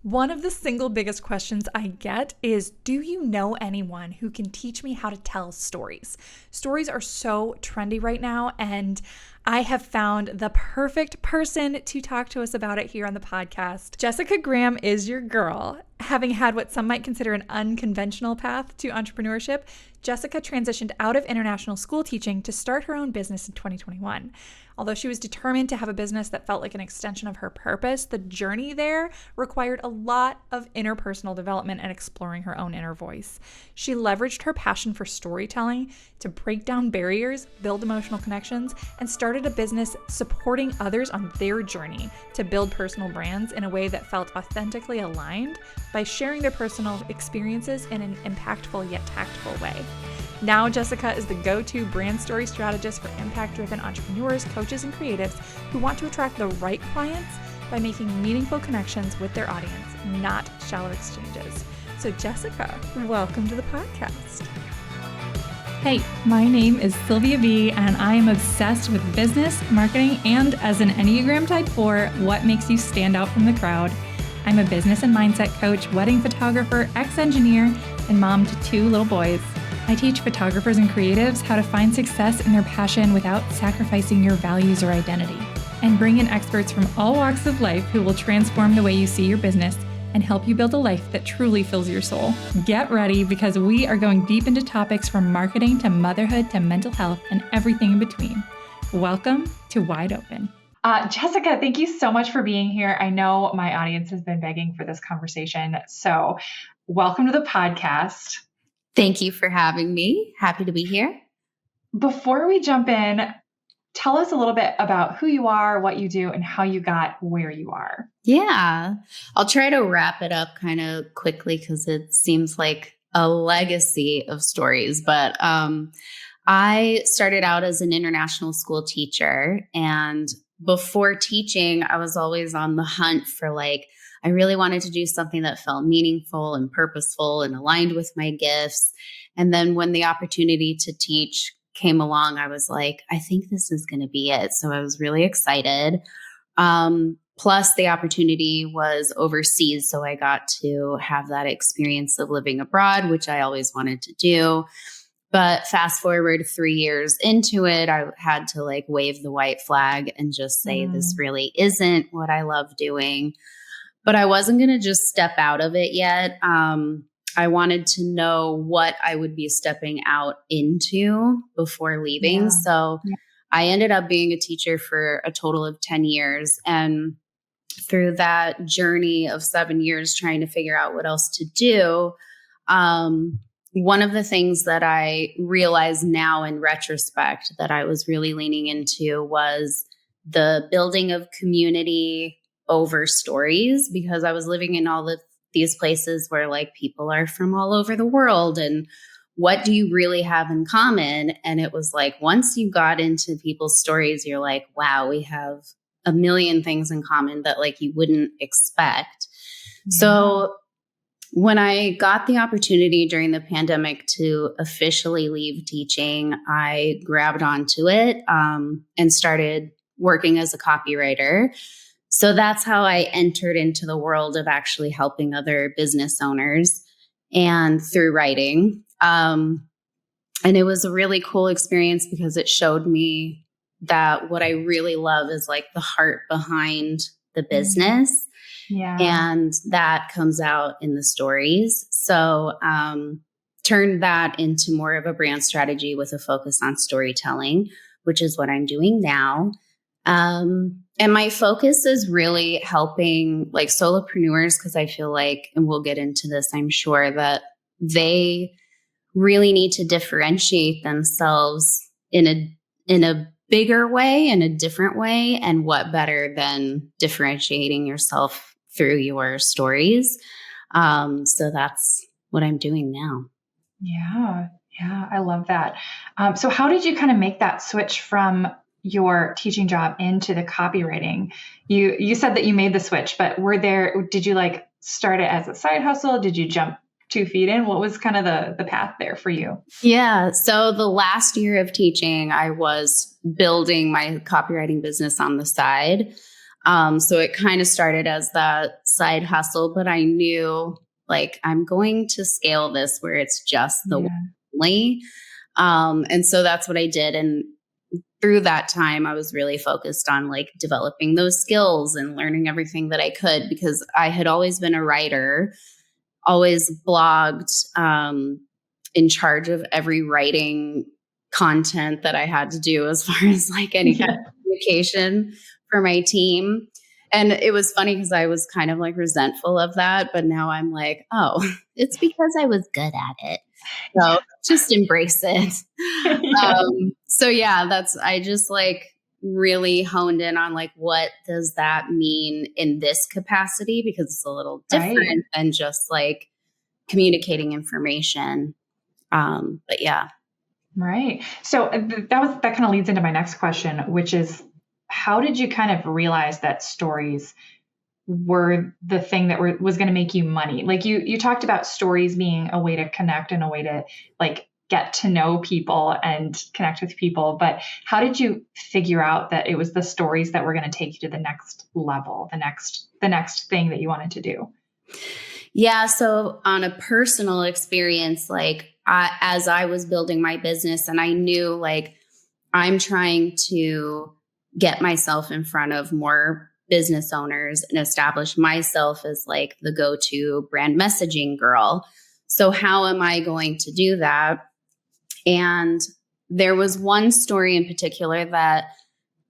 One of the single biggest questions I get is, do you know anyone who can teach me how to tell stories? Stories are so trendy right now, and I have found the perfect person to talk to us about it here on the podcast. Jessica Graham is your girl. Having had what some might consider an unconventional path to entrepreneurship, Jessica transitioned out of international school teaching to start her own business in 2021. Although she was determined to have a business that felt like an extension of her purpose, the journey there required a lot of interpersonal development and exploring her own inner voice. She leveraged her passion for storytelling to break down barriers, build emotional connections, and started a business supporting others on their journey to build personal brands in a way that felt authentically aligned by sharing their personal experiences in an impactful yet tactful way. Now, Jessica is the go-to brand story strategist for impact-driven entrepreneurs, coaches, and creatives who want to attract the right clients by making meaningful connections with their audience, not shallow exchanges. So, Jessica, welcome to the podcast. Hey, my name is Sylvia B, and I am obsessed with business, marketing, and as an Enneagram Type 4, what makes you stand out from the crowd. I'm a business and mindset coach, wedding photographer, ex-engineer, and mom to 2 little boys. I teach photographers and creatives how to find success in their passion without sacrificing your values or identity, and bring in experts from all walks of life who will transform the way you see your business and help you build a life that truly fills your soul. Get ready, because we are going deep into topics from marketing to motherhood to mental health and everything in between. Welcome to Wide Open. Jessica, thank you so much for being here. I know my audience has been begging for this conversation, so welcome to the podcast. Thank you for having me. Happy to be here. Before we jump in, tell us a little bit about who you are, what you do, and how you got where you are. Yeah, I'll try to wrap it up kind of quickly because it seems like a legacy of stories. But I started out as an international school teacher. And before teaching, I was always on the hunt for I really wanted to do something that felt meaningful and purposeful and aligned with my gifts. And then when the opportunity to teach came along, I was like, I think this is going to be it. So I was really excited. Plus, the opportunity was overseas. So I got to have that experience of living abroad, which I always wanted to do. But fast forward 3 years into it, I had to wave the white flag and just say, this really isn't what I love doing. But I wasn't going to just step out of it yet. I wanted to know what I would be stepping out into before leaving. So I ended up being a teacher for a total of 10 years. And through that journey of 7 years trying to figure out what else to do, one of the things that I realize now in retrospect that I was really leaning into was the building of community over stories, because I was living in all of these places where people are from all over the world, and what do you really have in common? And it was once you got into people's stories, you're like, wow, we have a million things in common that you wouldn't expect. Yeah. So when I got the opportunity during the pandemic to officially leave teaching, I grabbed onto it and started working as a copywriter. So that's how I entered into the world of actually helping other business owners and through writing. And it was a really cool experience because it showed me that what I really love is the heart behind the business. Yeah. And that comes out in the stories. So turned that into more of a brand strategy with a focus on storytelling, which is what I'm doing now. And my focus is really helping solopreneurs, because I feel and we'll get into this, I'm sure, that they really need to differentiate themselves in a bigger way, in a different way. And what better than differentiating yourself through your stories? So that's what I'm doing now. Yeah, I love that. So how did you kind of make that switch from your teaching job into the copywriting? You said that you made the switch, but did you start it as a side hustle? Did you jump 2 feet in? What was kind of the path there for you? Yeah. So the last year of teaching, I was building my copywriting business on the side. So it kind of started as that side hustle, but I knew like I'm going to scale this where it's just the only. And so that's what I did. And through that time, I was really focused on like developing those skills and learning everything that I could, because I had always been a writer, always blogged, in charge of every writing content that I had to do as far as like any kind of communication for my team. And it was funny because I was kind of like resentful of that, but now I'm like, oh, it's because I was good at it. So just embrace it. So yeah, I just like really honed in on like, what does that mean in this capacity? Because it's a little different than just like communicating information. But yeah. Right. So that kind of leads into my next question, which is, how did you kind of realize that stories were the thing that was going to make you money? Like you talked about stories being a way to connect and a way to like get to know people and connect with people. But how did you figure out that it was the stories that were going to take you to the next level, the next thing that you wanted to do? Yeah. So on a personal experience, like as I was building my business, and I knew like I'm trying to get myself in front of more business owners and establish myself as like the go-to brand messaging girl. So how am I going to do that? And there was one story in particular that,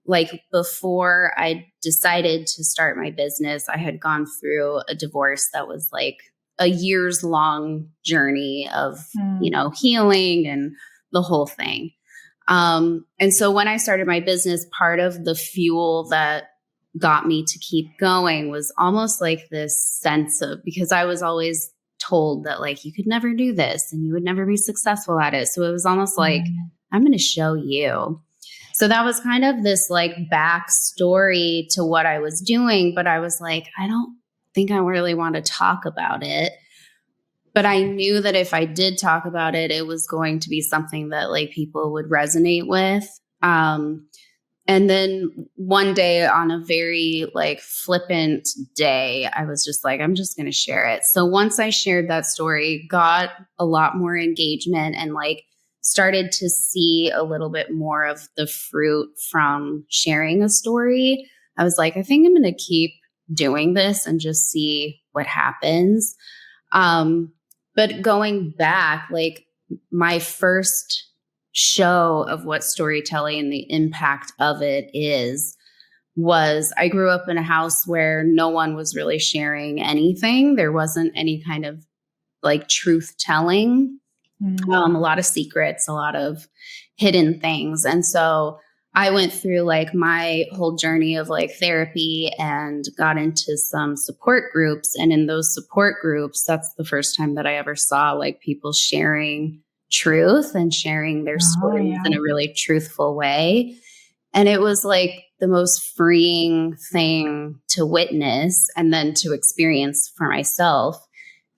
like, before I decided to start my business, I had gone through a divorce that was like a years long journey of, healing and the whole thing. And so when I started my business, part of the fuel that got me to keep going was almost like this sense of, because I was always told that like you could never do this and you would never be successful at it. So it was almost like, I'm going to show you. So that was kind of this like backstory to what I was doing. But I was like, I don't think I really want to talk about it. But I knew that if I did talk about it, it was going to be something that like people would resonate with. And then one day, on a very like flippant day, I was just like, I'm just going to share it. So once I shared that story, got a lot more engagement and like started to see a little bit more of the fruit from sharing a story, I was like, I think I'm going to keep doing this and just see what happens. But going back, like my first show of what storytelling and the impact of it was I grew up in a house where no one was really sharing anything. There wasn't any kind of like truth telling, a lot of secrets, a lot of hidden things. And so I went through like my whole journey of like therapy and got into some support groups. And in those support groups, that's the first time that I ever saw like people sharing truth and sharing their stories in a really truthful way. And it was like the most freeing thing to witness and then to experience for myself.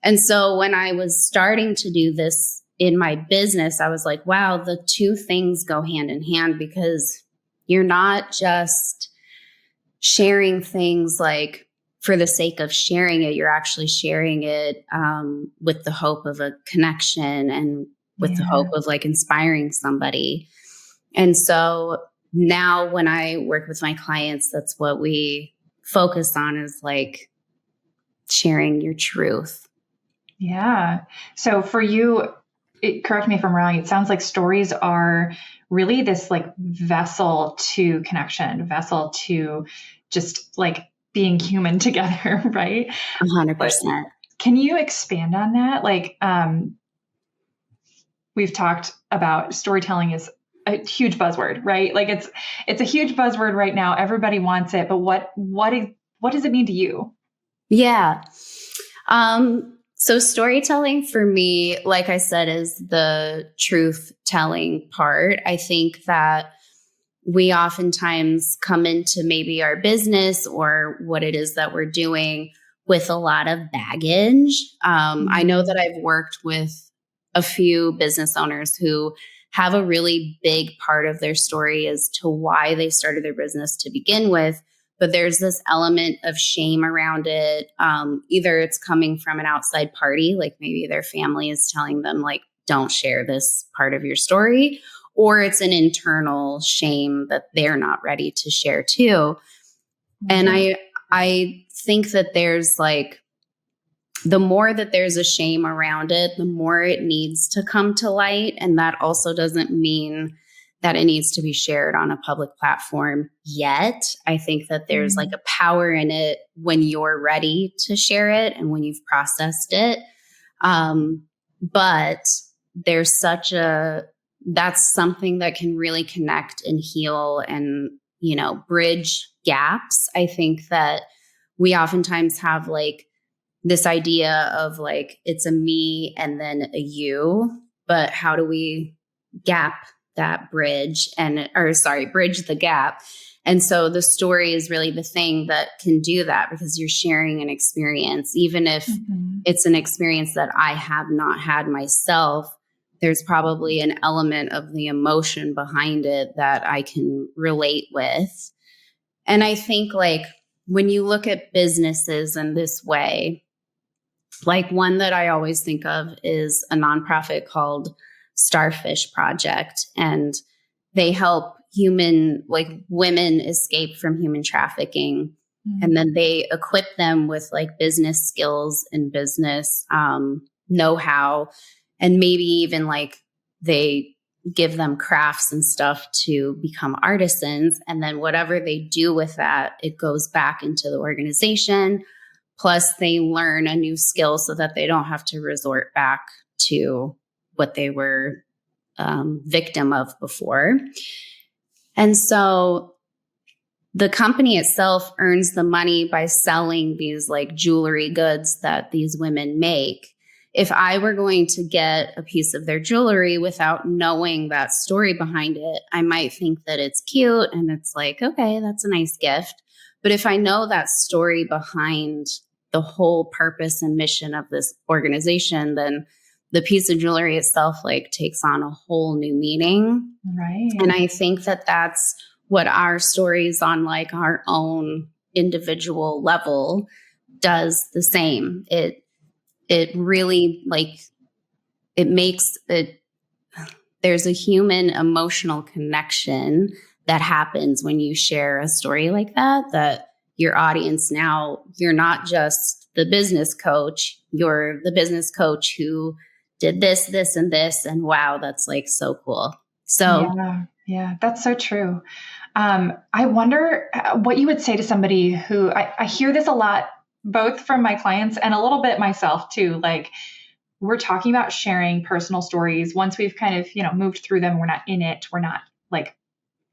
And so when I was starting to do this in my business, I was like, wow, the two things go hand in hand, because you're not just sharing things like for the sake of sharing it. You're actually sharing it with the hope of a connection and with the hope of like inspiring somebody. And so now when I work with my clients, that's what we focus on, is like sharing your truth. Yeah. So for you, correct me if I'm wrong, it sounds like stories are really this like vessel to connection, vessel to just like being human together, right? 100%. Can you expand on that? Like, we've talked about storytelling is a huge buzzword, right? Like it's a huge buzzword right now. Everybody wants it, but what does it mean to you? Yeah. So storytelling for me, like I said, is the truth telling part. I think that we oftentimes come into maybe our business or what it is that we're doing with a lot of baggage. I know that I've worked with a few business owners who have a really big part of their story as to why they started their business to begin with, but there's this element of shame around it. Either it's coming from an outside party, like maybe their family is telling them like, don't share this part of your story, or it's an internal shame that they're not ready to share too. And I think that there's like, the more that there's a shame around it, the more it needs to come to light. And that also doesn't mean that it needs to be shared on a public platform yet. I think that there's like a power in it when you're ready to share it and when you've processed it. But there's that's something that can really connect and heal and, bridge gaps. I think that we oftentimes have like this idea of like, it's a me and then a you, but how do we bridge the gap? And so the story is really the thing that can do that, because you're sharing an experience, even if it's an experience that I have not had myself. There's probably an element of the emotion behind it that I can relate with. And I think like when you look at businesses in this way, like one that I always think of is a nonprofit called Starfish Project. And they help women escape from human trafficking. And then they equip them with like business skills and business know-how. And maybe even like they give them crafts and stuff to become artisans. And then whatever they do with that, it goes back into the organization. Plus they learn a new skill so that they don't have to resort back to what they were victim of before. And so the company itself earns the money by selling these like jewelry goods that these women make. If I were going to get a piece of their jewelry without knowing that story behind it, I might think that it's cute and it's like, okay, that's a nice gift. But if I know that story behind the whole purpose and mission of this organization, then the piece of jewelry itself like takes on a whole new meaning. Right. And I think that that's what our stories on like our own individual level does the same. It really like, it makes it, there's a human emotional connection that happens when you share a story like that your audience now, you're not just the business coach, you're the business coach who did this, this, and this. And wow, that's like so cool. So yeah, that's so true. I wonder what you would say to somebody who, I hear this a lot, both from my clients and a little bit myself too. Like we're talking about sharing personal stories. Once we've kind of, moved through them, we're not in it. We're not like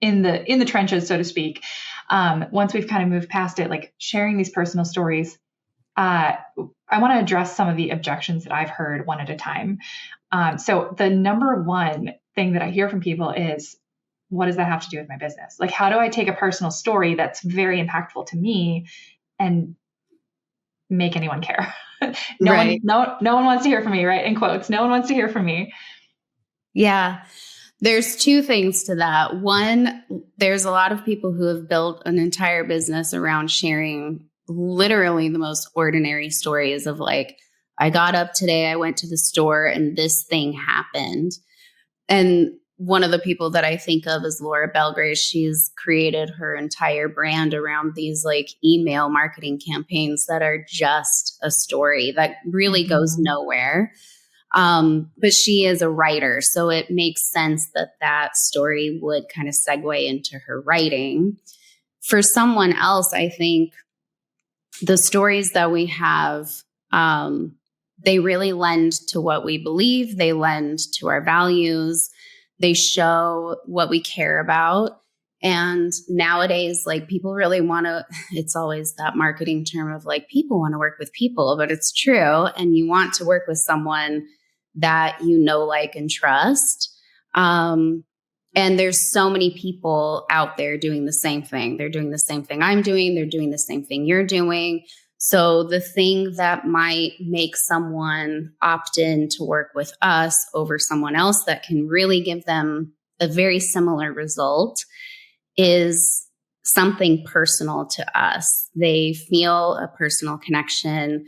in the trenches, so to speak. Once we've kind of moved past it, like sharing these personal stories, I want to address some of the objections that I've heard one at a time. So the number one thing that I hear from people is, what does that have to do with my business? Like, how do I take a personal story that's very impactful to me and make anyone care? No one wants to hear from me, right? In quotes, no one wants to hear from me. Yeah. There's two things to that. One, there's a lot of people who have built an entire business around sharing literally the most ordinary stories of like, I got up today, I went to the store and this thing happened. And one of the people that I think of is Laura Belgrace. She's created her entire brand around these like email marketing campaigns that are just a story that really goes nowhere. But she is a writer, so it makes sense that that story would kind of segue into her writing. For someone else, I think the stories that we have, they really lend to what we believe. They lend to our values. They show what we care about. And nowadays, like people really want to, it's always that marketing term of like, people want to work with people, but it's true. And you want to work with someone that you know, like, and trust. And there's so many people out there doing the same thing. They're doing the same thing I'm doing. They're doing the same thing you're doing. So the thing that might make someone opt in to work with us over someone else that can really give them a very similar result is something personal to us. They feel a personal connection.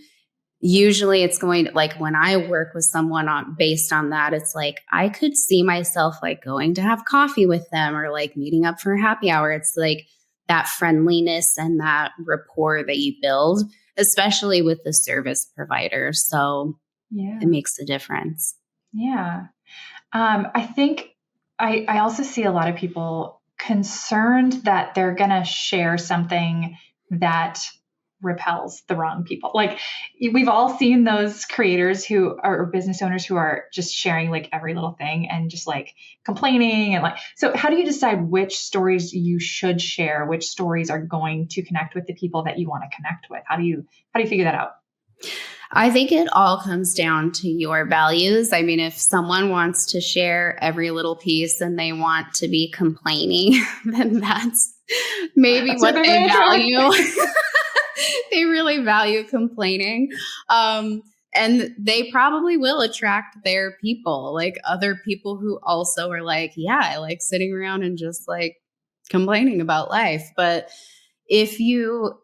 Usually it's going to, like, when I work with someone based on that, it's like, I could see myself like going to have coffee with them or like meeting up for a happy hour. It's like that friendliness and that rapport that you build, especially with the service provider. So it makes a difference. Yeah. I think I also see a lot of people concerned that they're going to share something that repels the wrong people. Like, we've all seen those creators who are, or business owners who are just sharing like every little thing and just like complaining and like, so how do you decide which stories you should share, which stories are going to connect with the people that you want to connect with? How do you figure that out? I think it all comes down to your values. I mean, if someone wants to share every little piece and they want to be complaining, then that's maybe what they value. They really value complaining. And they probably will attract their people, like other people who also are like, yeah, I like sitting around and just like complaining about life. But if you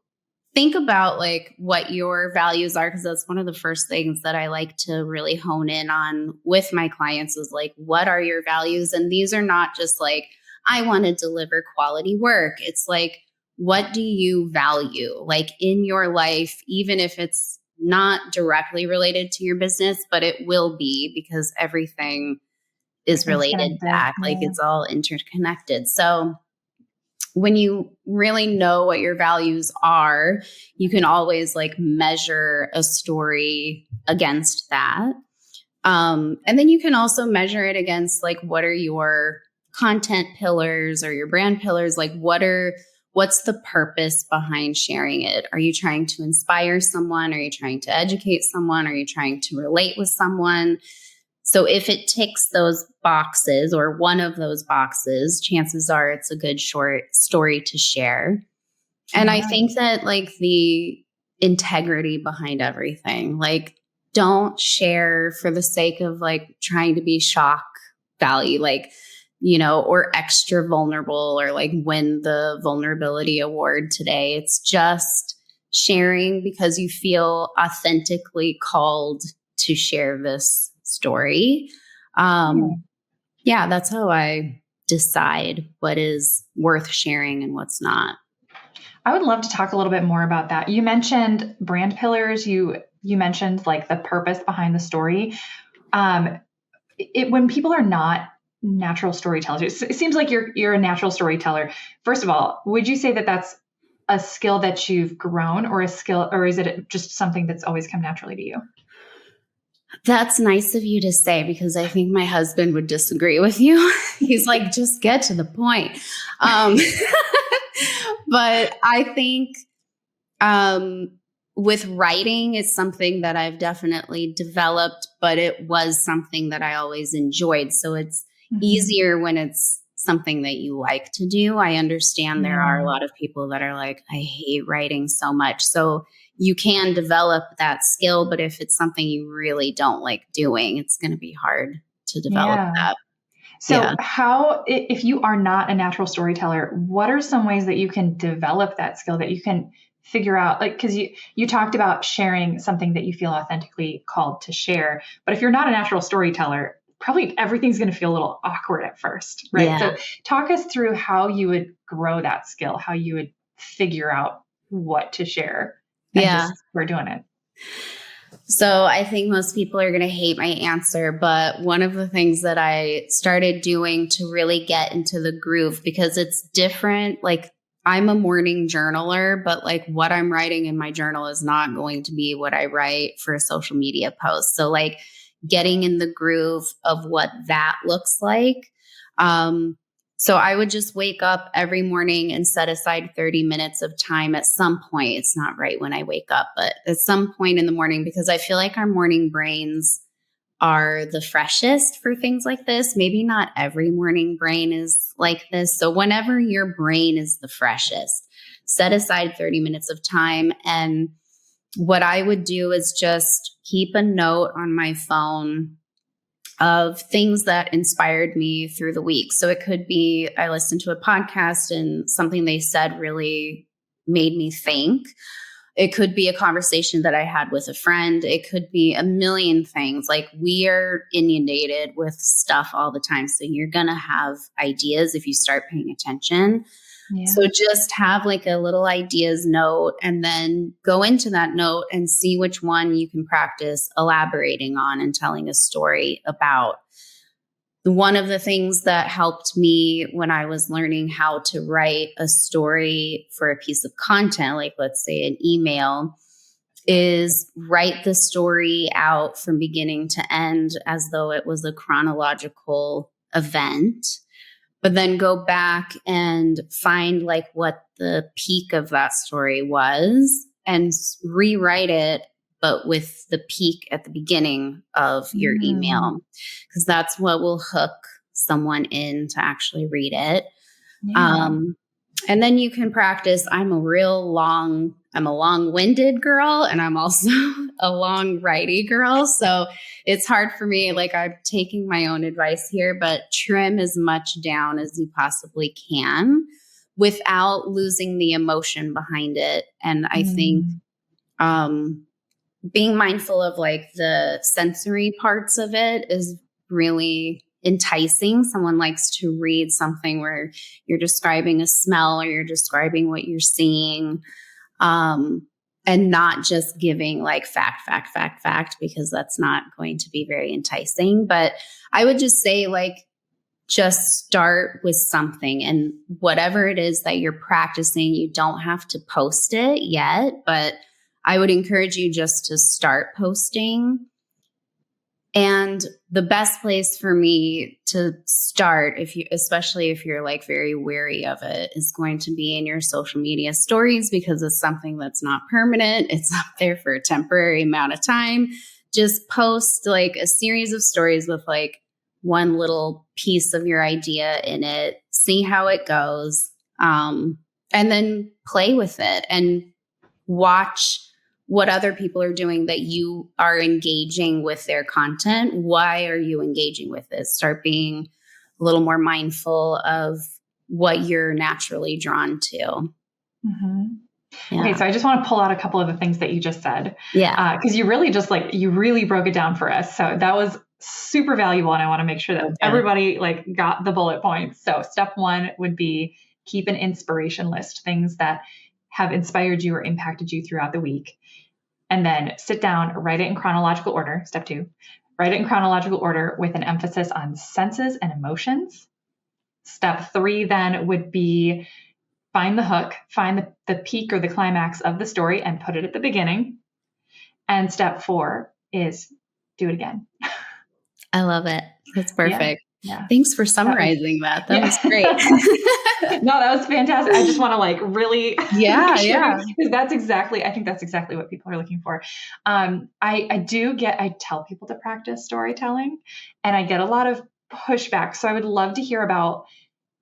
think about like what your values are, because that's one of the first things that I like to really hone in on with my clients is like, what are your values? And these are not just like, I want to deliver quality work. It's like, what do you value like in your life, even if it's not directly related to your business, but it will be because everything is related back. Like it's all interconnected. So when you really know what your values are, you can always like measure a story against that. And then you can also measure it against like, what are your content pillars or your brand pillars? Like what's the purpose behind sharing it? Are you trying to inspire someone? Are you trying to educate someone? Are you trying to relate with someone? So if it ticks those boxes or one of those boxes, chances are it's a good short story to share. And I think that like the integrity behind everything, like don't share for the sake of like trying to be shock value, like, you know, or extra vulnerable or like win the vulnerability award today. It's just sharing because you feel authentically called to share this story. Yeah, that's how I decide what is worth sharing and what's not. I would love to talk a little bit more about that. You mentioned brand pillars. You mentioned like the purpose behind the story. When people are not natural storytellers, it seems like you're a natural storyteller. First of all, would you say that that's a skill that you've grown, or a skill, or is it just something that's always come naturally to you? That's nice of you to say, because I think my husband would disagree with you. He's like, just get to the point. But I think with writing, it's something that I've definitely developed, but it was something that I always enjoyed. So it's easier when it's something that you like to do. I understand there are a lot of people that are like, I hate writing so much. So you can develop that skill, but if it's something you really don't like doing, it's going to be hard to develop that. So how, if you are not a natural storyteller, what are some ways that you can develop that skill, that you can figure out, like, because you talked about sharing something that you feel authentically called to share, but if you're not a natural storyteller, probably everything's going to feel a little awkward at first, right? Yeah. So talk us through how you would grow that skill, how you would figure out what to share. And we're doing it. So I think most people are going to hate my answer, but one of the things that I started doing to really get into the groove, because it's different, like I'm a morning journaler, but like what I'm writing in my journal is not going to be what I write for a social media post. So like getting in the groove of what that looks like. So I would just wake up every morning and set aside 30 minutes of time at some point. It's not right when I wake up, but at some point in the morning, because I feel like our morning brains are the freshest for things like this. Maybe not every morning brain is like this. So whenever your brain is the freshest, set aside 30 minutes of time. And what I would do is just keep a note on my phone of things that inspired me through the week. So it could be I listened to a podcast and something they said really made me think. It could be a conversation that I had with a friend. It could be a million things. Like, we are inundated with stuff all the time. So you're going to have ideas if you start paying attention. Yeah. So just have like a little ideas note and then go into that note and see which one you can practice elaborating on and telling a story about. One of the things that helped me when I was learning how to write a story for a piece of content, like let's say an email, is write the story out from beginning to end as though it was a chronological event, but then go back and find like what the peak of that story was and rewrite it, but with the peak at the beginning of your email, because that's what will hook someone in to actually read it. Yeah. And then you can practice. I'm a long-winded girl, and I'm also a long righty girl. So it's hard for me. Like, I'm taking my own advice here, but trim as much down as you possibly can without losing the emotion behind it. And I think, being mindful of like the sensory parts of it is really enticing. Someone likes to read something where you're describing a smell or you're describing what you're seeing, and not just giving like fact, because that's not going to be very enticing. But I would just say, like, just start with something, and whatever it is that you're practicing, you don't have to post it yet, but I would encourage you just to start posting. And the best place for me to start, especially if you're like very wary of it, is going to be in your social media stories, because it's something that's not permanent. It's up there for a temporary amount of time. Just post like a series of stories with like one little piece of your idea in it, see how it goes, and then play with it and watch what other people are doing that you are engaging with their content. Why are you engaging with it? Start being a little more mindful of what you're naturally drawn to. Mm-hmm. Yeah. Okay, so I just want to pull out a couple of the things that you just said. Yeah. Because you really broke it down for us. So that was super valuable. And I want to make sure that everybody like got the bullet points. So step one would be keep an inspiration list, things that have inspired you or impacted you throughout the week. And then sit down, write it in chronological order. Step two, write it in chronological order with an emphasis on senses and emotions. Step three then would be find the hook, find the peak or the climax of the story and put it at the beginning. And step four is do it again. I love it. That's perfect. Yeah. Thanks for summarizing that. That was great. No, that was fantastic. I just want to like really, yeah. Because I think that's exactly what people are looking for. I tell people to practice storytelling, and I get a lot of pushback. So I would love to hear about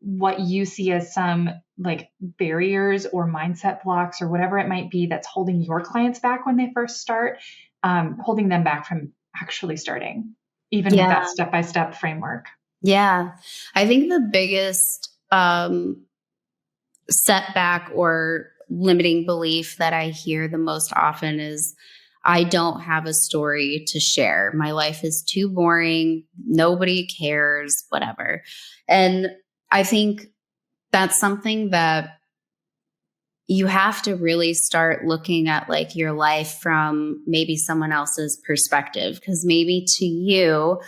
what you see as some like barriers or mindset blocks or whatever it might be that's holding your clients back when they first start, holding them back from actually starting, even with that step-by-step framework. Yeah. I think the biggest setback or limiting belief that I hear the most often is, I don't have a story to share. My life is too boring. Nobody cares, whatever. And I think that's something that you have to really start looking at, like, your life from maybe someone else's perspective, because maybe to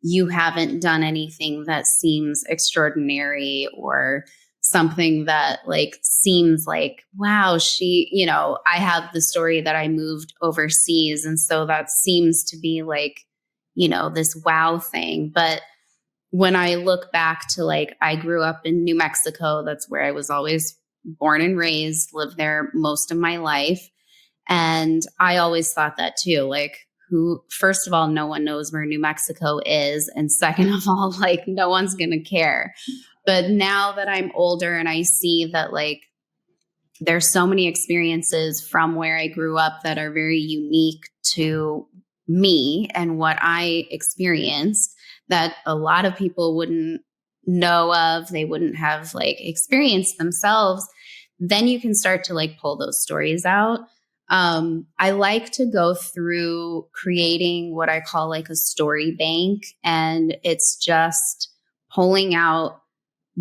you haven't done anything that seems extraordinary or something that like seems like, wow, I have the story that I moved overseas. And so that seems to be like, this wow thing. But when I look back to like, I grew up in New Mexico, that's where I was always born and raised, lived there most of my life. And I always thought that too, like, first of all, no one knows where New Mexico is. And second of all, like, no one's going to care. But now that I'm older and I see that like there's so many experiences from where I grew up that are very unique to me and what I experienced that a lot of people wouldn't know of, they wouldn't have like experienced themselves, then you can start to like pull those stories out. I like to go through creating what I call like a story bank, and it's just pulling out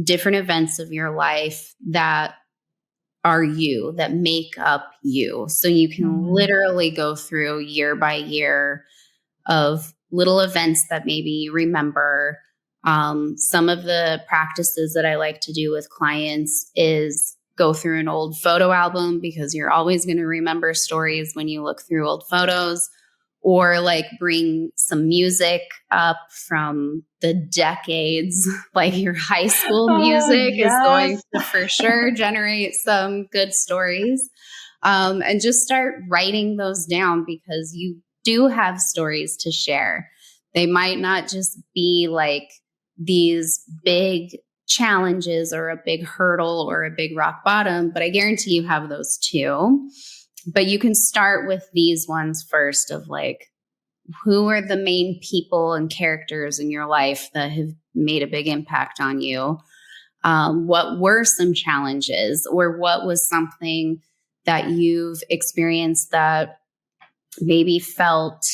different events of your life that are you, that make up you. So you can literally go through year by year of little events that maybe you remember. Some of the practices that I like to do with clients is go through an old photo album, because you're always going to remember stories when you look through old photos, or like bring some music up from the decades, like your high school Oh, music is going yes. to for sure generate some good stories. And just start writing those down, because you do have stories to share. They might not just be like these big challenges or a big hurdle or a big rock bottom, but I guarantee you have those too. But you can start with these ones first, of like, who are the main people and characters in your life that have made a big impact on you? What were some challenges, or what was something that you've experienced that maybe felt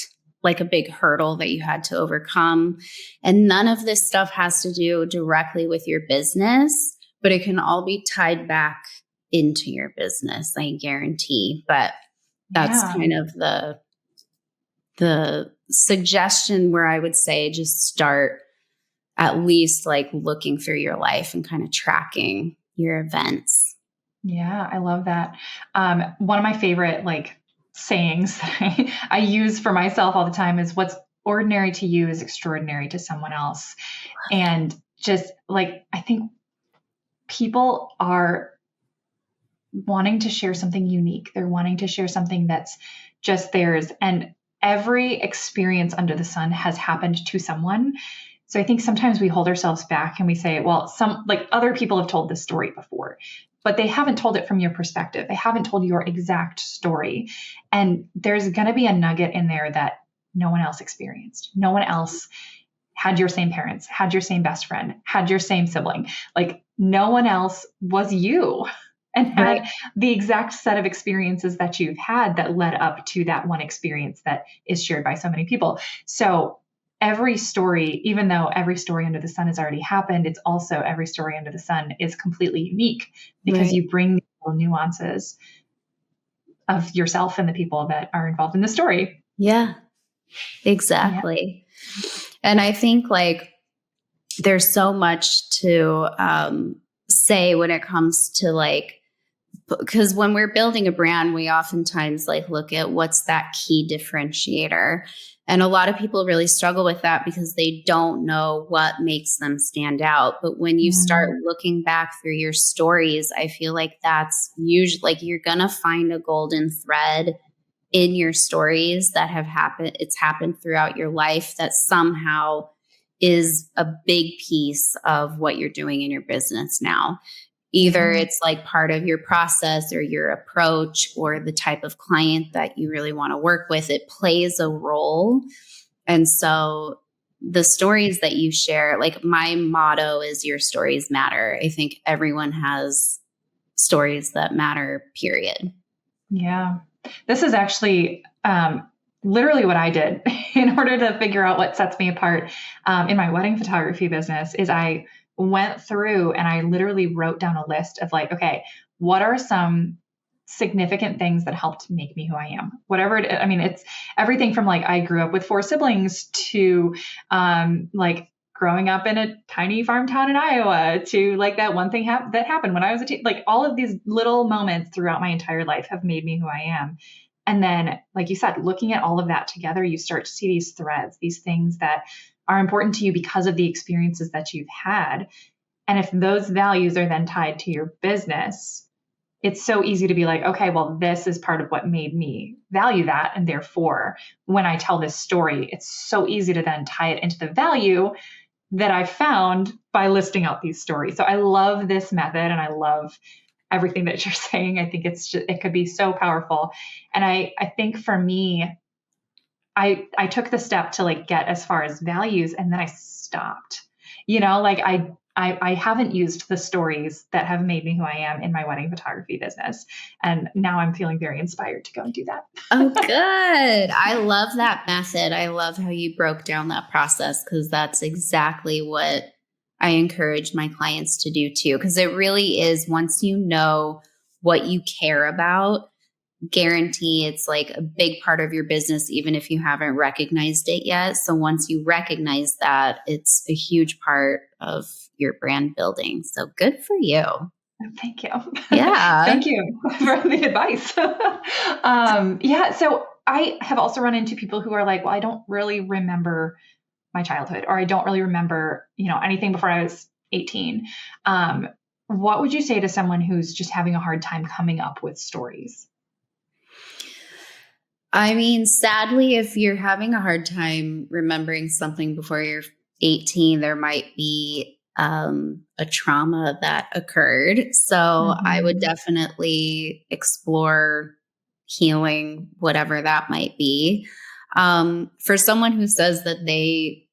like a big hurdle that you had to overcome? And none of this stuff has to do directly with your business, but it can all be tied back into your business, I guarantee. But that's kind of the suggestion, where I would say just start at least like looking through your life and kind of tracking your events. Yeah, I love that. One of my favorite like sayings that I use for myself all the time is, what's ordinary to you is extraordinary to someone else. And just like, I think people are wanting to share something unique. They're wanting to share something that's just theirs. And every experience under the sun has happened to someone. So I think sometimes we hold ourselves back and we say, well, some like other people have told this story before, but they haven't told it from your perspective. They haven't told your exact story. And there's going to be a nugget in there that no one else experienced. No one else had your same parents, had your same best friend, had your same sibling. Like no one else was you and had the exact set of experiences that you've had that led up to that one experience that is shared by so many people. So every story, even though every story under the sun has already happened, it's also every story under the sun is completely unique, because you bring the little nuances of yourself and the people that are involved in the story. Yeah, exactly. Yeah. And I think like there's so much to say when it comes to like, because when we're building a brand, we oftentimes like look at what's that key differentiator. And a lot of people really struggle with that because they don't know what makes them stand out. But when you start looking back through your stories, I feel like that's usually like you're going to find a golden thread in your stories that have happened. It's happened throughout your life that somehow is a big piece of what you're doing in your business now. Either it's like part of your process or your approach or the type of client that you really want to work with. It plays a role. And so the stories that you share, like my motto is your stories matter. I think everyone has stories that matter, period. Yeah. This is actually literally what I did in order to figure out what sets me apart in my wedding photography business. Is I went through and I literally wrote down a list of like, okay, what are some significant things that helped make me who I am? Whatever I mean, it's everything from like, I grew up with 4 siblings to like growing up in a tiny farm town in Iowa to like that one thing that happened when I was a teen. Like all of these little moments throughout my entire life have made me who I am. And then, like you said, looking at all of that together, you start to see these threads, these things that are important to you because of the experiences that you've had. And if those values are then tied to your business, it's so easy to be like, okay, well, this is part of what made me value that. And therefore, when I tell this story, it's so easy to then tie it into the value that I found by listing out these stories. So I love this method and I love everything that you're saying. I think it could be so powerful. And I think for me, I took the step to like get as far as values, and then I stopped. Like I haven't used the stories that have made me who I am in my wedding photography business. And now I'm feeling very inspired to go and do that. Oh, good. I love that method. I love how you broke down that process, because that's exactly what I encourage my clients to do too. Because it really is, once you know what you care about, guarantee it's like a big part of your business, even if you haven't recognized it yet. So once you recognize that, it's a huge part of your brand building. So good for you. Thank you. Yeah. Thank you for the advice. Yeah. So I have also run into people who are like, well, I don't really remember my childhood, or I don't really remember, anything before I was 18. What would you say to someone who's just having a hard time coming up with stories? I mean, sadly, if you're having a hard time remembering something before you're 18, there might be a trauma that occurred. So I would definitely explore healing, whatever that might be. For someone who says that they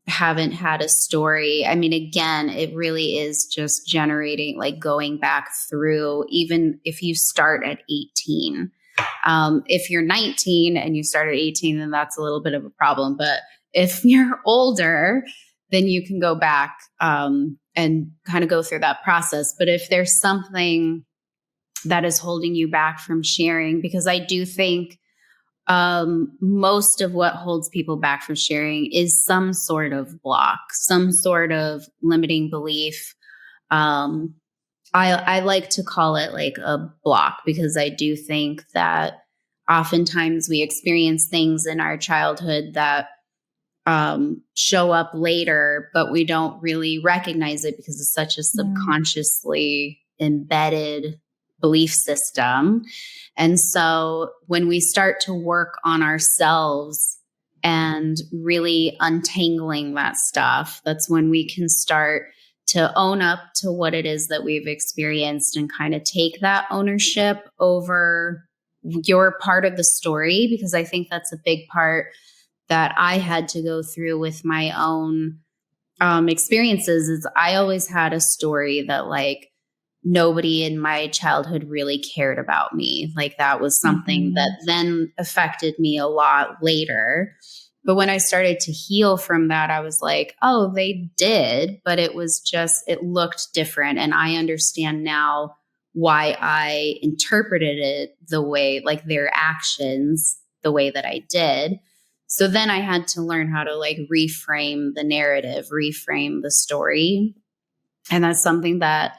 haven't had a story, I mean, again, it really is just generating, like going back through, even if you start at 18. If you're 19 and you start at 18, then that's a little bit of a problem. But if you're older, then you can go back and kind of go through that process. But if there's something that is holding you back from sharing, because I do think most of what holds people back from sharing is some sort of block, some sort of limiting belief. I like to call it like a block, because I do think that oftentimes we experience things in our childhood that show up later, but we don't really recognize it because it's such a subconsciously embedded belief system. And so when we start to work on ourselves and really untangling that stuff, that's when we can start to own up to what it is that we've experienced and kind of take that ownership over your part of the story. Because I think that's a big part that I had to go through with my own experiences. Is I always had a story that like nobody in my childhood really cared about me. Like that was something that then affected me a lot later. But when I started to heal from that, I was like, oh, they did, but it was just, it looked different. And I understand now why I interpreted it the way, like their actions, the way that I did. So then I had to learn how to like reframe the narrative, reframe the story. And that's something that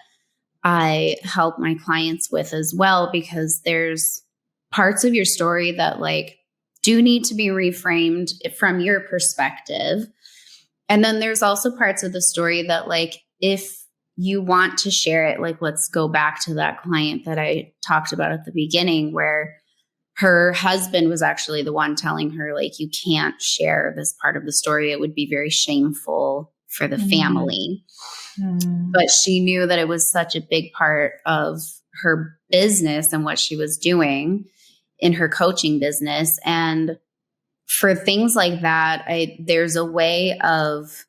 I help my clients with as well, because there's parts of your story that like do need to be reframed from your perspective. And then there's also parts of the story that like, if you want to share it, like let's go back to that client that I talked about at the beginning, where her husband was actually the one telling her, like, you can't share this part of the story. It would be very shameful for the family. But she knew that it was such a big part of her business and what she was doing in her coaching business. And for things like that, there's a way of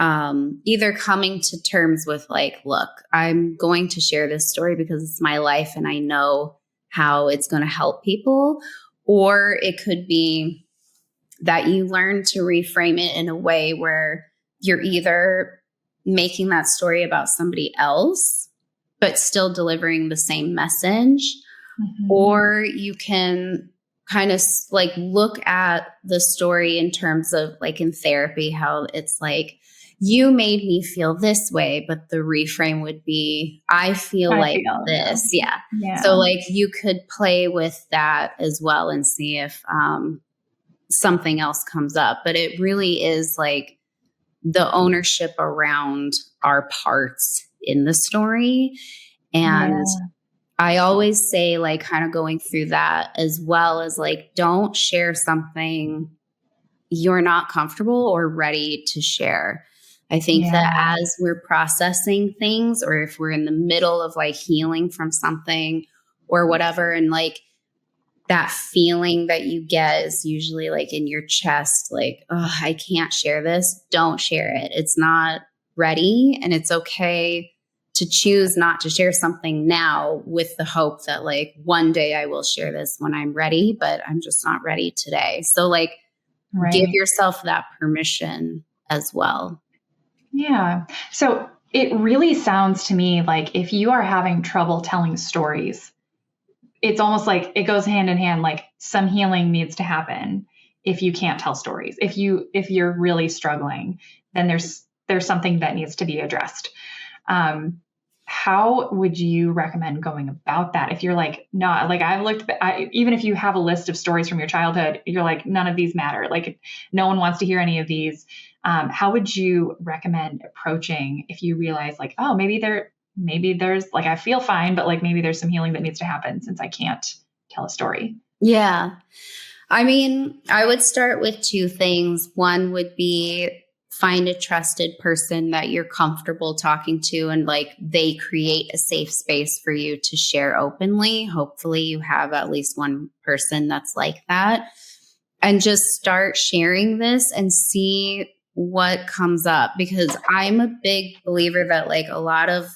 either coming to terms with like, look, I'm going to share this story because it's my life and I know how it's going to help people. Or it could be that you learn to reframe it in a way where you're either making that story about somebody else, but still delivering the same message. Or you can kind of like look at the story in terms of like in therapy, how it's like, you made me feel this way, but the reframe would be, I feel this. Yeah. So like you could play with that as well and see if something else comes up. But it really is like the ownership around our parts in the story. And I always say, like, kind of going through that as well as like, don't share something you're not comfortable or ready to share. I think that as we're processing things, or if we're in the middle of like healing from something or whatever, and like that feeling that you get is usually like in your chest, like, oh, I can't share this. Don't share it. It's not ready. And it's okay to choose not to share something now with the hope that like one day I will share this when I'm ready, but I'm just not ready today. So like give yourself that permission as well. Yeah. So it really sounds to me like if you are having trouble telling stories, it's almost like it goes hand in hand, like some healing needs to happen if you can't tell stories. If you're really struggling, then there's something that needs to be addressed. How would you recommend going about that? If you're like, not like even if you have a list of stories from your childhood, you're like, none of these matter. Like no one wants to hear any of these. How would you recommend approaching if you realize like, oh, maybe there's like, I feel fine, but like maybe there's some healing that needs to happen since I can't tell a story? Yeah. I mean, I would start with two things. One would be find a trusted person that you're comfortable talking to and like they create a safe space for you to share openly. Hopefully you have at least one person that's like that. And just start sharing this and see what comes up, because I'm a big believer that like a lot of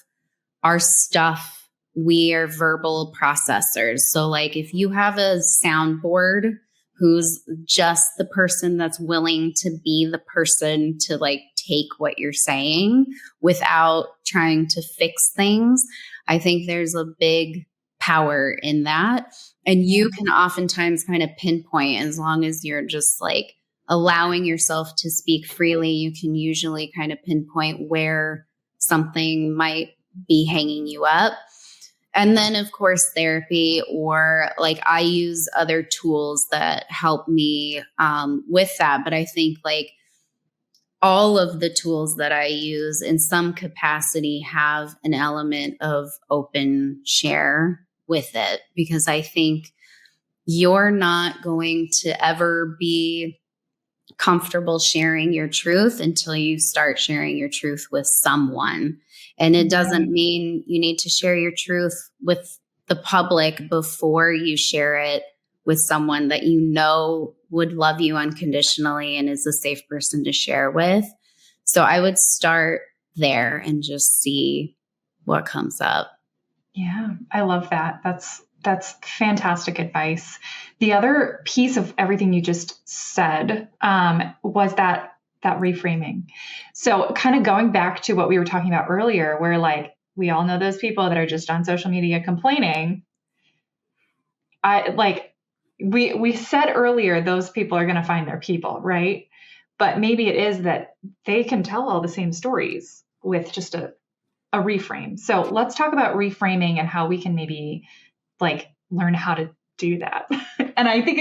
our stuff, we are verbal processors. So like if you have a soundboard who's just the person that's willing to be the person to like take what you're saying without trying to fix things, I think there's a big power in that. And you can oftentimes kind of pinpoint, as long as you're just like allowing yourself to speak freely, you can usually kind of pinpoint where something might be hanging you up. And then, of course, therapy, or like I use other tools that help me with that. But I think like all of the tools that I use in some capacity have an element of open share with it, because I think you're not going to ever be comfortable sharing your truth until you start sharing your truth with someone. And it doesn't mean you need to share your truth with the public before you share it with someone that you know would love you unconditionally and is a safe person to share with. So I would start there and just see what comes up. Yeah, I love that. That's fantastic advice. The other piece of everything you just said was that reframing. So kind of going back to what we were talking about earlier, where like we all know those people that are just on social media complaining. We said earlier, those people are going to find their people, right? But maybe it is that they can tell all the same stories with just a reframe. So let's talk about reframing and how we can maybe like learn how to do that. And I think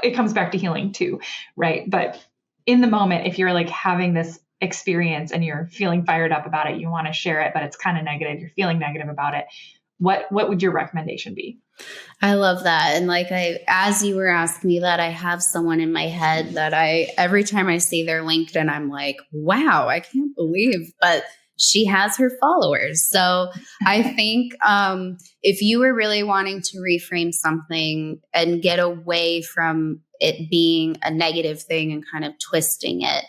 it comes back to healing too, right? But in the moment, if you're like having this experience and you're feeling fired up about it, you want to share it, but it's kind of negative, you're feeling negative about it, what would your recommendation be? I love that. And like as you were asking me that, I have someone in my head that every time I see their LinkedIn, I'm like, wow, I can't believe, but she has her followers. So I think if you were really wanting to reframe something and get away from it being a negative thing and kind of twisting it,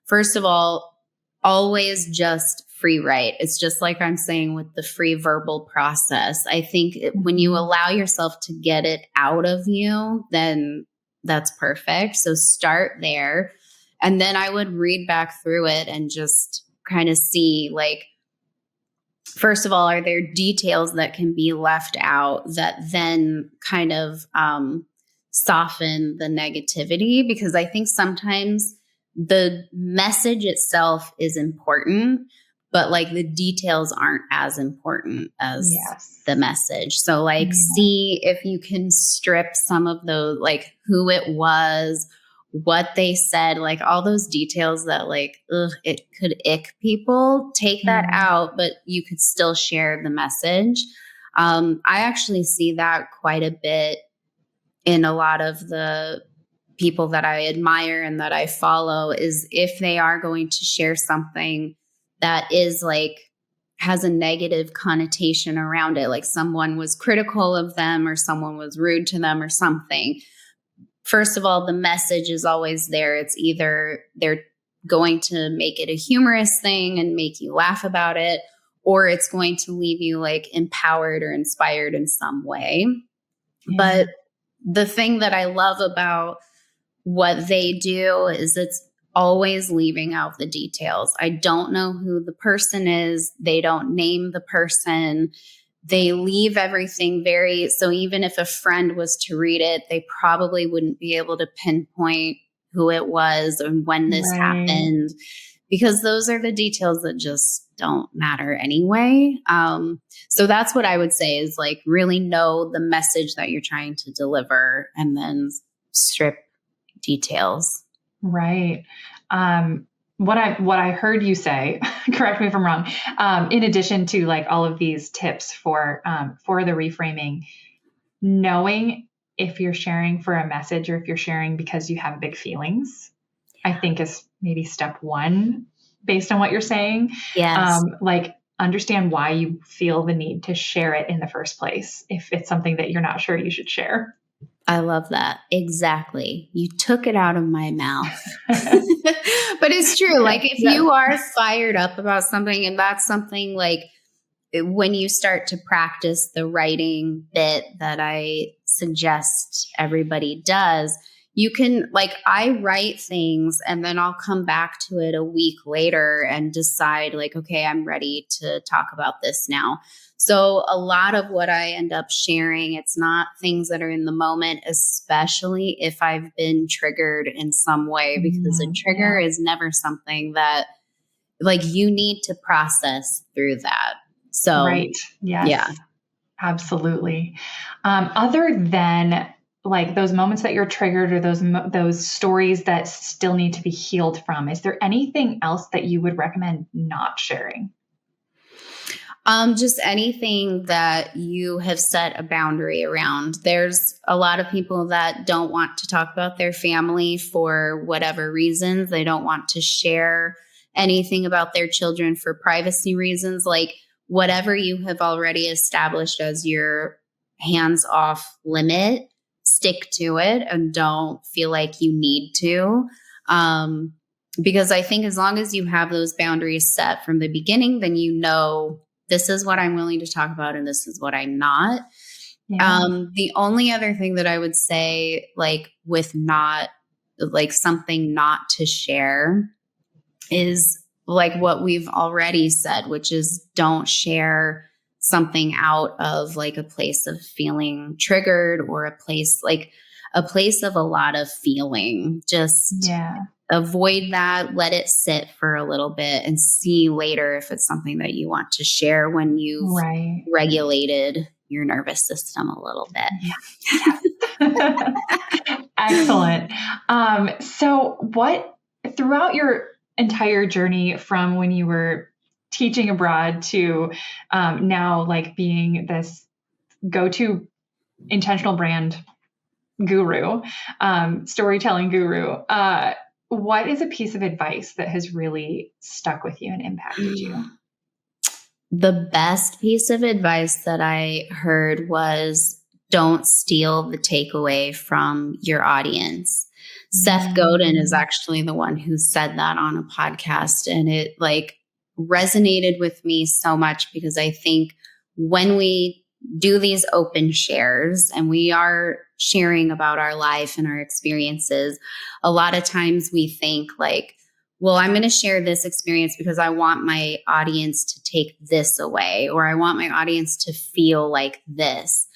first of all, always just free write. It's just like I'm saying with the free verbal process. I think when you allow yourself to get it out of you, then that's perfect. So start there. And then I would read back through it and just kind of see like, first of all, are there details that can be left out that then kind of soften the negativity? Because I think sometimes the message itself is important, but like the details aren't as important as the message. So like see if you can strip some of those, like who it was, what they said, like all those details that like, it could ick people, take that out, but you could still share the message. I actually see that quite a bit in a lot of the people that I admire and that I follow, is if they are going to share something that is like has a negative connotation around it, like someone was critical of them or someone was rude to them or something. First of all, the message is always there. It's either they're going to make it a humorous thing and make you laugh about it, or it's going to leave you like empowered or inspired in some way. Yeah. But the thing that I love about what they do is it's always leaving out the details. I don't know who the person is. They don't name the person. They leave everything so even if a friend was to read it, they probably wouldn't be able to pinpoint who it was and when this happened, because those are the details that just don't matter anyway. So that's what I would say is like really know the message that you're trying to deliver and then strip details. Right. What I heard you say, correct me if I'm wrong, in addition to like all of these tips for the reframing, knowing if you're sharing for a message or if you're sharing because you have big feelings, I think is maybe step one based on what you're saying. Yes. Like understand why you feel the need to share it in the first place, if it's something that you're not sure you should share. I love that. Exactly. You took it out of my mouth. But it's true. Like if you are fired up about something, and that's something like when you start to practice the writing bit that I suggest everybody does, you can like, I write things and then I'll come back to it a week later and decide like, okay, I'm ready to talk about this now. So a lot of what I end up sharing, it's not things that are in the moment, especially if I've been triggered in some way, because a trigger is never something that like you need to process through that. So, right. Yes. Yeah, absolutely. Other than like those moments that you're triggered or those stories that still need to be healed from, is there anything else that you would recommend not sharing? Just anything that you have set a boundary around. There's a lot of people that don't want to talk about their family for whatever reasons. They don't want to share anything about their children for privacy reasons. Like whatever you have already established as your hands-off limit, stick to it and don't feel like you need to. Because I think as long as you have those boundaries set from the beginning, then you know this is what I'm willing to talk about and this is what I'm not. Yeah. The only other thing that I would say, like with not like something not to share, is like what we've already said, which is don't share something out of like a place of feeling triggered or a place of a lot of feeling. Just avoid that, let it sit for a little bit and see later if it's something that you want to share when you've regulated your nervous system a little bit. Yeah. Excellent. So what, throughout your entire journey from when you were teaching abroad to now like being this go-to intentional brand guru, storytelling guru, what is a piece of advice that has really stuck with you and impacted you? The best piece of advice that I heard was don't steal the takeaway from your audience. Seth Godin is actually the one who said that on a podcast, and it like resonated with me so much because I think when we do these open shares and we are sharing about our life and our experiences, a lot of times we think like, well, I'm going to share this experience because I want my audience to take this away, or I want my audience to feel like this.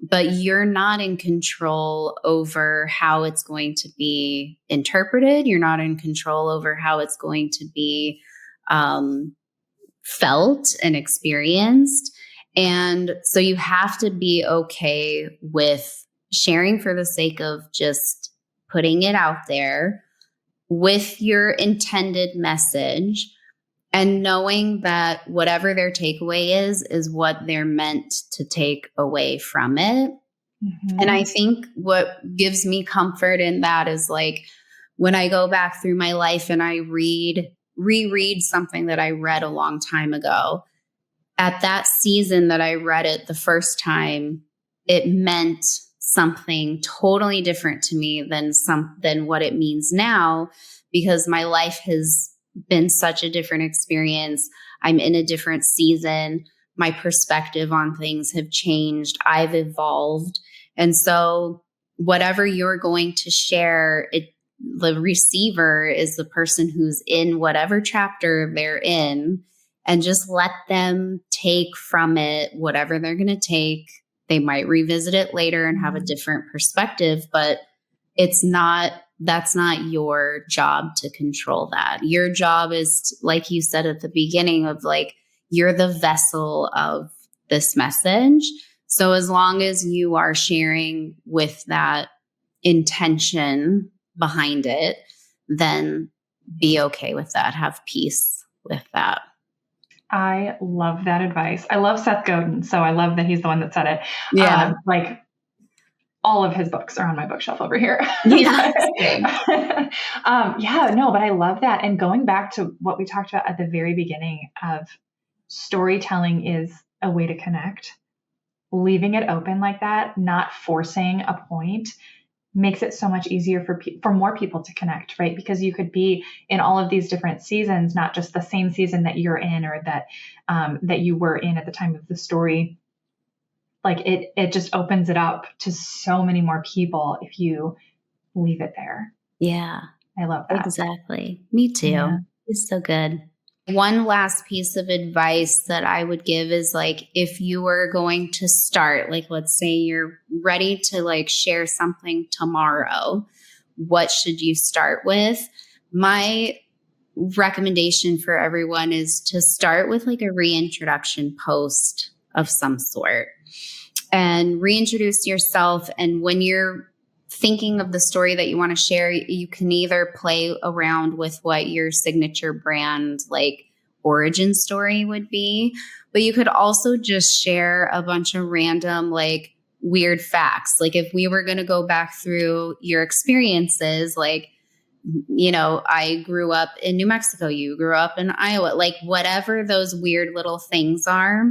But you're not in control over how it's going to be interpreted. You're not in control over how it's going to be felt and experienced. And so you have to be okay with sharing for the sake of just putting it out there with your intended message, and knowing that whatever their takeaway is what they're meant to take away from it. Mm-hmm. And I think what gives me comfort in that is like when I go back through my life and I reread something that I read a long time ago, at that season that I read it the first time, it meant something totally different to me than what it means now, because my life has been such a different experience. I'm in a different season. My perspective on things have changed. I've evolved. And so whatever you're going to share, the receiver is the person who's in whatever chapter they're in, and just let them take from it whatever they're going to take. They might revisit it later and have a different perspective, but that's not your job to control that. Your job is, like you said at the beginning, of like, you're the vessel of this message. So as long as you are sharing with that intention behind it, then be okay with that. Have peace with that. I love that advice. I love Seth Godin, so I love that he's the one that said it. Yeah. Like, all of his books are on my bookshelf over here. Yeah. But I love that. And going back to what we talked about at the very beginning of storytelling is a way to connect. Leaving it open like that, not forcing a point, makes it so much easier for more people to connect, right? Because you could be in all of these different seasons, not just the same season that you're in or that you were in at the time of the story. Like it just opens it up to so many more people if you leave it there. Yeah. I love that. Exactly. Me too. Yeah. It's so good. One last piece of advice that I would give is, like, if you were going to start, like, let's say you're ready to like share something tomorrow, what should you start with? My recommendation for everyone is to start with like a reintroduction post of some sort and reintroduce yourself. And when you're thinking of the story that you want to share, you can either play around with what your signature brand like origin story would be, but you could also just share a bunch of random like weird facts. Like if we were going to go back through your experiences, like, you know, I grew up in New Mexico, you grew up in Iowa, like whatever those weird little things are,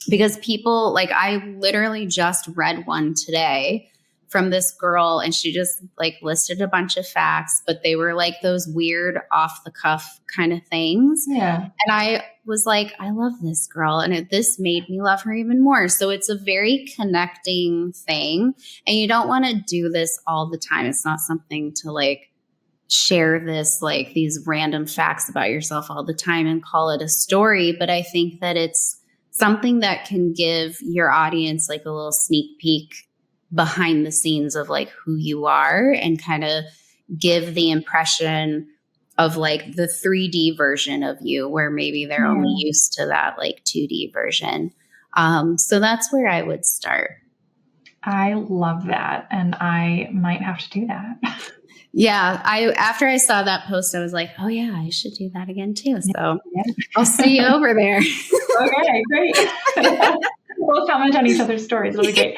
because people, like, I literally just read one today from this girl, and she just like listed a bunch of facts, but they were like those weird off the cuff kind of things. Yeah. And I was like, I love this girl. And this made me love her even more. So it's a very connecting thing. And you don't want to do this all the time. It's not something to like share this, like these random facts about yourself all the time and call it a story. But I think that it's something that can give your audience like a little sneak peek behind the scenes of like who you are, and kind of give the impression of like the 3D version of you, where maybe they're only used to that like 2D version. So that's where I would start. I love that. And I might have to do that. Yeah. After I saw that post, I was like, oh yeah, I should do that again too. So I'll see you over there. Okay, great. We'll comment on each other's stories. It'll be great.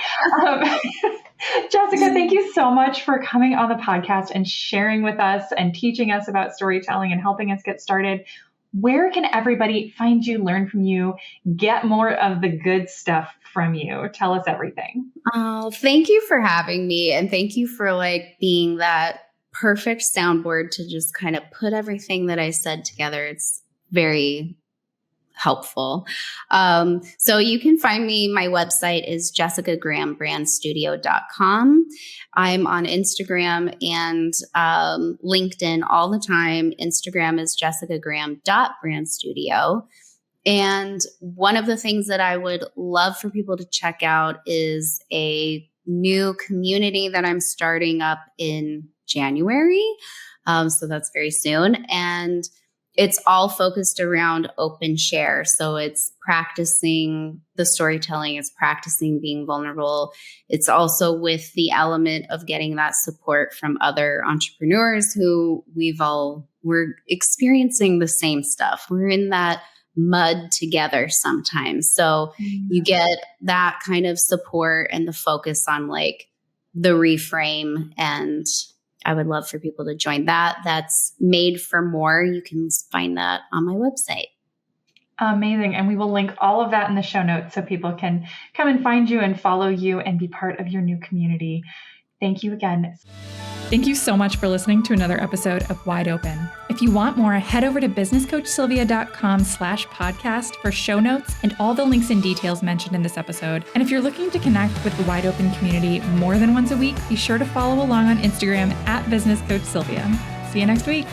Jessica, thank you so much for coming on the podcast and sharing with us and teaching us about storytelling and helping us get started. Where can everybody find you, learn from you, get more of the good stuff from you? Tell us everything. Oh, thank you for having me. And thank you for like being that perfect soundboard to just kind of put everything that I said together. It's very helpful. So you can find me. My website is jessicagrahambrandstudio.com. I'm on Instagram and LinkedIn all the time. Instagram is jessicagraham.brandstudio. And one of the things that I would love for people to check out is a new community that I'm starting up in January. So that's very soon. And it's all focused around open share. So it's practicing the storytelling, it's practicing being vulnerable. It's also with the element of getting that support from other entrepreneurs who we're experiencing the same stuff. We're in that mud together sometimes. So you get that kind of support and the focus on like the reframe, and I would love for people to join that. That's Made for More. You can find that on my website. Amazing. And we will link all of that in the show notes so people can come and find you and follow you and be part of your new community. Thank you again. Thank you so much for listening to another episode of Wide Open. If you want more, head over to businesscoachsylvia.com/podcast for show notes and all the links and details mentioned in this episode. And if you're looking to connect with the Wide Open community more than once a week, be sure to follow along on Instagram @businesscoachsylvia. See you next week.